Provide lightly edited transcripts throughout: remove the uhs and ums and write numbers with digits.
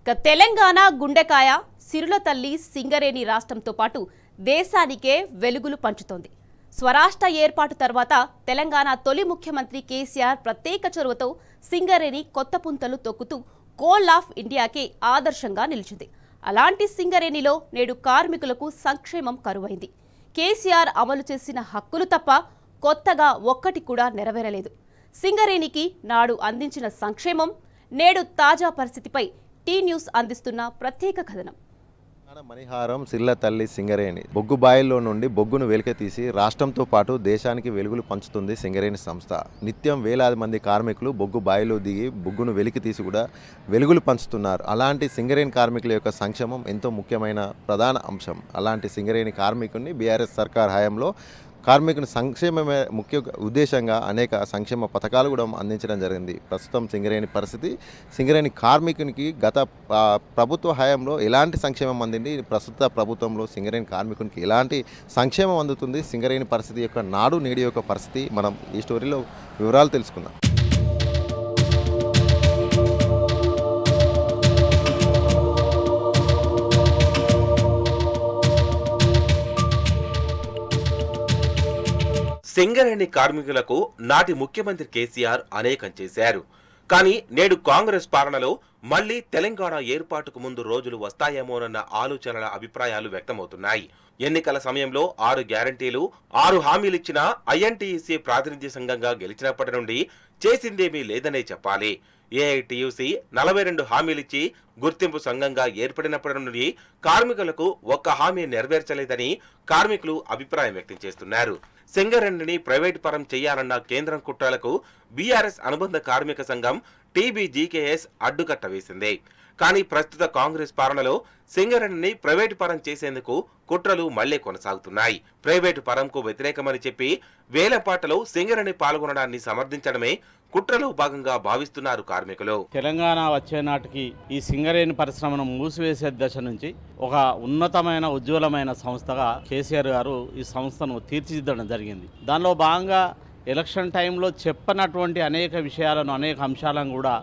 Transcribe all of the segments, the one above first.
తెలంగాణ గుండెకాయ సిరుల తల్లి సింగరేణి రాష్ట్రంతో పాటు దేశానికే వెలుగులు పంచుతోంది. స్వరాష్ట్ర ఏర్పాటు తర్వాత తెలంగాణ తొలి ముఖ్యమంత్రి కేసీఆర్ ప్రత్యేక చొరవతో సింగరేణి కొత్త పుంతలు తొక్కుతూ కోల్ ఆఫ్ ఇండియాకి ఆదర్శంగా నిలిచింది. అలాంటి సింగరేణిలో నేడు కార్మికులకు సంక్షేమం కరువైంది. కేసీఆర్ అమలు చేసిన హక్కులు తప్ప కొత్తగా ఒక్కటి కూడా నెరవేరలేదు. సింగరేణికి నాడు అందించిన సంక్షేమం నేడు తాజా పరిస్థితిపై టీ న్యూస్ అందిస్తున్న ప్రత్యేక కథనం. మణిహారం సిల్ల తల్లి సింగరేణి బొగ్గు బాయిల్లో నుండి బొగ్గును వెలికితీసి రాష్ట్రంతో పాటు దేశానికి వెలుగులు పంచుతుంది సింగరేణి సంస్థ. నిత్యం వేలాది మంది కార్మికులు బొగ్గు బాయిలో దిగి బొగ్గును వెలికితీసి కూడా వెలుగులు పంచుతున్నారు. అలాంటి సింగరేణి కార్మికుల యొక్క సంక్షేమం ఎంతో ముఖ్యమైన ప్రధాన అంశం. అలాంటి సింగరేణి కార్మికుని బీఆర్ఎస్ సర్కార్ హయాంలో కార్మికుని సంక్షేమమే ముఖ్య ఉద్దేశంగా అనేక సంక్షేమ పథకాలు కూడా అందించడం జరిగింది. ప్రస్తుతం సింగరేణి పరిస్థితి, సింగరేణి కార్మికునికి గత ప్రభుత్వ హయాంలో ఎలాంటి సంక్షేమం అందింది, ప్రస్తుత ప్రభుత్వంలో సింగరేణి కార్మికునికి ఎలాంటి సంక్షేమం అందుతుంది, సింగరేణి పరిస్థితి యొక్క నాడు నేడు యొక్క పరిస్థితి మనం ఈ స్టోరీలో వివరాలు తెలుసుకుందాం. సింగరేణి కార్మికులకు నాటి ముఖ్యమంత్రి కేసీఆర్ అనేకం చేశారు. కానీ నేడు కాంగ్రెస్ పాలనలో మళ్లీ తెలంగాణ ఏర్పాటుకు ముందు రోజులు వస్తాయేమోనన్న ఆలోచనల అభిప్రాయాలు వ్యక్తమవుతున్నాయి. ఎన్నికల సమయంలో 6 గ్యారంటీలు 6 హామీలిచ్చిన ఐఎన్టీయూసీ ప్రాతినిధ్య సంఘంగా గెలిచినప్పటి నుండి చేసిందేమీ లేదనే చెప్పాలి. ఏఐటీయూసీ 42 హామీలిచ్చి గుర్తింపు సంఘంగా ఏర్పడినప్పటి నుండి కార్మికులకు ఒక్క హామీ నెరవేర్చలేదని కార్మికులు అభిప్రాయం వ్యక్తం చేస్తున్నారు. సింగరేణిని ప్రైవేటు పరం చేయాలన్న కేంద్రం కుట్రలకు బీఆర్ఎస్ అనుబంధ కార్మిక సంఘం టీబీజీకేఎస్ అడ్డుకట్ట వేసింది. కానీ ప్రస్తుత కాంగ్రెస్ పాలనలో సింగరేణిని ప్రైవేటు పరం చేసేందుకు కుట్రలు మళ్లీ కొనసాగుతున్నాయి. ప్రైవేటు పరంకు వ్యతిరేకమని చెప్పి వేలంపాటలో సింగరేణి పాల్గొనడాన్ని సమర్థించడమే కుట్రలో భాగంగా భావిస్తున్నారు కార్మికులు. తెలంగాణ వచ్చే నాటికి ఈ సింగరేణి పరిశ్రమను మూసివేసే దశ నుంచి ఒక ఉన్నతమైన ఉజ్వలమైన సంస్థగా కేసీఆర్ గారు ఈ సంస్థను తీర్చిదిద్దడం జరిగింది. దానిలో భాగంగా ఎలక్షన్ టైంలో చెప్పనటువంటి అనేక విషయాలను అనేక అంశాలను కూడా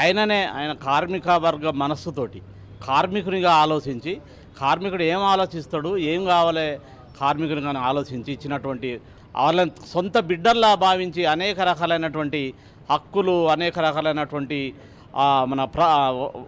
ఆయన కార్మిక వర్గ మనస్సుతోటి కార్మికునిగా ఆలోచించి కార్మికుడు ఏం ఆలోచిస్తాడు, ఏం కావాలి కార్మికునిగా ఆలోచించి ఇచ్చినటువంటి వాళ్ళని సొంత బిడ్డల్లా భావించి అనేక రకాలైనటువంటి హక్కులు అనేక రకాలైనటువంటి మన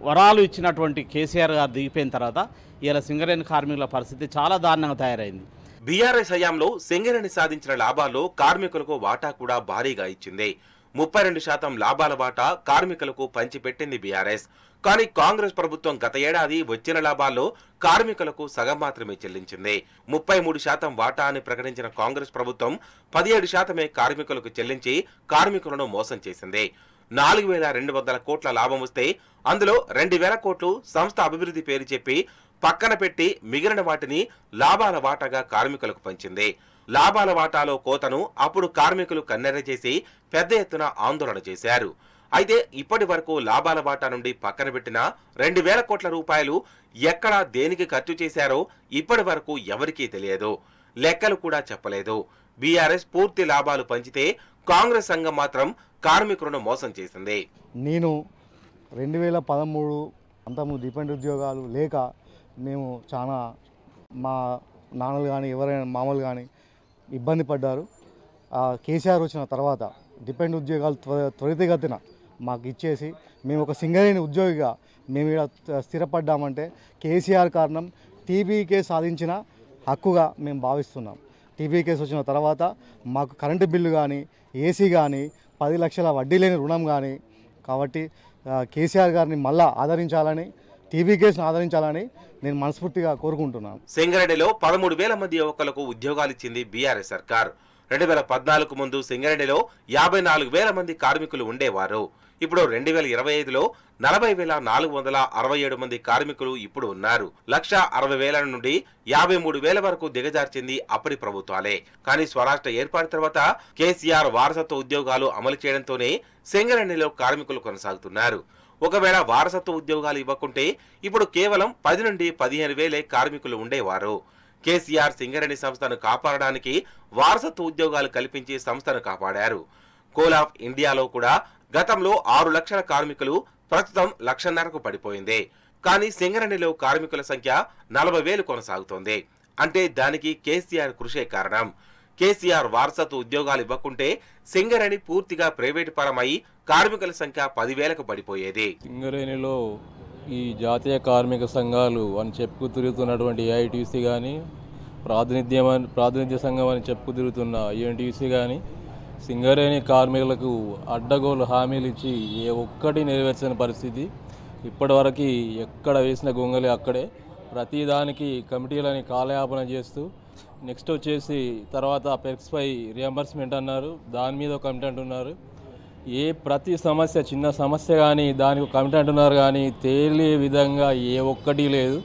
వరాలు ఇచ్చినటువంటి కేసీఆర్ గారు దిగిపోయిన తర్వాత ఇలా సింగరేణి కార్మికుల పరిస్థితి చాలా దారుణంగా తయారైంది. బీఆర్ఎస్ హయాంలో సింగరేణి సాధించిన లాభాల్లో కార్మికులకు వాటా కూడా భారీగా ఇచ్చింది. 32% లాభాల వాటా కార్మికులకు పంచిపెట్టింది బీఆర్ఎస్. కానీ కాంగ్రెస్ ప్రభుత్వం గత ఏడాది వచ్చిన లాభాల్లో కార్మికులకు సగం మాత్రమే చెల్లించింది. 33% వాటా అని ప్రకటించిన కాంగ్రెస్ ప్రభుత్వం 17% కార్మికులకు చెల్లించి కార్మికులను మోసం చేసింది. 4,200 కోట్ల లాభం వస్తే అందులో 2,000 కోట్లు సంస్థ అభివృద్ధి పేరు చెప్పి పక్కన పెట్టి మిగిలిన వాటిని లాభాల వాటాగా కార్మికులకు పంచింది. లాభాల వాటాలో కోతను అప్పుడు కార్మికులు కన్నెర్ర చేసి పెద్ద ఎత్తున ఆందోళన చేశారు. అయితే ఇప్పటి వరకు లాభాల వాటా నుండి పక్కన పెట్టిన 2,000 కోట్ల రూపాయలు ఎక్కడా దేనికి ఖర్చు చేశారో ఇప్పటి వరకు ఎవరికీ తెలియదు, లెక్కలు కూడా చెప్పలేదు. బీఆర్ఎస్ పూర్తి లాభాలు పంచితే కాంగ్రెస్ సంఘం మాత్రం కార్మికులను మోసం చేసింది. నేను 2013 అంతము డిపెండ్ ఉద్యోగాలు లేక మేము చాలా మా నాన్నలు కానీ ఎవరైనా మామూలు కానీ ఇబ్బంది పడ్డారు. కేసీఆర్ వచ్చిన తర్వాత డిపెండ్ ఉద్యోగాలు త్వరితగతిన మాకు ఇచ్చేసి మేము ఒక సింగరేణి ఉద్యోగిగా మేము ఇక్కడ స్థిరపడ్డామంటే కేసీఆర్ కారణం. టీబీకే సాధించిన హక్కుగా మేము భావిస్తున్నాం. టీబీకేస్ వచ్చిన తర్వాత మాకు కరెంటు బిల్లు కానీ ఏసీ కానీ 10 లక్షల వడ్డీ లేని రుణం కానీ, కాబట్టి కేసీఆర్ గారిని మళ్ళా ఆదరించాలని టీబీకేస్ను ఆదరించాలని నేను మనస్ఫూర్తిగా కోరుకుంటున్నాను. సింగరేణిలో 13,000 మంది యువకులకు ఉద్యోగాలు ఇచ్చింది బీఆర్ఎస్ సర్కార్. 2014 ముందు సింగరేణిలో 54,000 మంది కార్మికులు ఉండేవారు. ఇప్పుడు 2025లో 40,467 మంది కార్మికులు ఇప్పుడు ఉన్నారు. 1,60,000 నుండి 53,000 వరకు దిగజార్చింది అప్పటి ప్రభుత్వాలే. కానీ స్వరాష్ట్ర ఏర్పాటు తర్వాత కేసీఆర్ వారసత్వ ఉద్యోగాలు అమలు చేయడంతోనే సింగరేణిలో కార్మికులు కొనసాగుతున్నారు. ఒకవేళ వారసత్వ ఉద్యోగాలు ఇవ్వకుంటే ఇప్పుడు కేవలం 10 నుండి 15,000 కార్మికులు ఉండేవారు. కేసీఆర్ సింగరేణి సంస్థను కాపాడడానికి వారసత్వ ఉద్యోగాలు కల్పించి సంస్థను కాపాడారు. కోల్ ఆఫ్ ఇండియాలో కూడా గతంలో 6 లక్షల కార్మికులు ప్రస్తుతం 1,50,000కు పడిపోయింది. కానీ సింగరేణిలో కార్మికుల సంఖ్య 40,000 కొనసాగుతోంది. అంటే దానికి కేసీఆర్ కృషే కారణం. కేసీఆర్ వారసత్వ ఉద్యోగాలు ఇవ్వకుంటే సింగరేణి పూర్తిగా ప్రైవేటు పరమై కార్మికుల సంఖ్య 10,000కు పడిపోయేది. సింగరేణిలో ఈ జాతీయ కార్మిక సంఘాలు అని చెప్పుకు తిరుగుతున్నటువంటి ఏఐటీసీ కానీ, ప్రాతినిధ్య సంఘం అని చెప్పుకు తిరుగుతున్న యూఎన్టీసీ కానీ సింగరేణి కార్మికులకు అడ్డగోలు హామీలు ఇచ్చి ఏ ఒక్కటి నెరవేర్చని పరిస్థితి. ఇప్పటివరకు ఎక్కడ వేసిన గొంగలి అక్కడే, ప్రతిదానికి కమిటీలని కాలయాపన చేస్తూ నెక్స్ట్ వచ్చేసి తర్వాత పెర్క్స్పై రియంబర్స్మెంట్ అన్నారు, దాని మీద ఒక కమిటీ అంటున్నారు. ప్రతి సమస్య చిన్న సమస్య కానీ దానికి కమిటీ అంటున్నారు, కానీ తేలే విధంగా ఏ ఒక్కటి లేదు.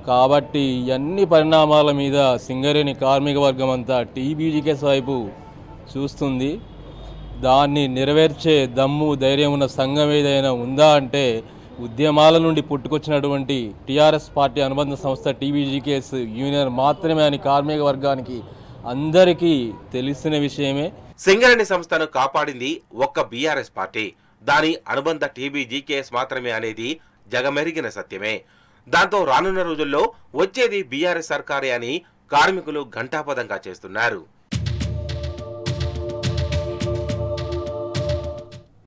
కాబట్టి అన్ని పరిణామాల మీద సింగరేణి కార్మిక వర్గం అంతా టీబీజీకేఎస్ వైపు చూస్తుంది. దాన్ని నెరవేర్చే దమ్ము ధైర్యం ఉన్న సంఘం ఏదైనా ఉందా అంటే ఉద్యమాల నుండి పుట్టుకొచ్చినటువంటి టీఆర్ఎస్ పార్టీ అనుబంధ సంస్థ టీబీజీకేఎస్ యూనియన్ మాత్రమే అని కార్మిక వర్గానికి అందరికీ తెలిసిన విషయమే. సింగరేణి సంస్థను కాపాడింది ఒక్క బీఆర్ఎస్ పార్టీ, దాని అనుబంధ టీబీజీకేఎస్ మాత్రమే అనేది జగమెరిగిన సత్యమే. దాంతో రానున్న రోజుల్లో వచ్చేది బీఆర్ఎస్ సర్కారే అని కార్మికులు ఘంటాపథంగా చేస్తున్నారు.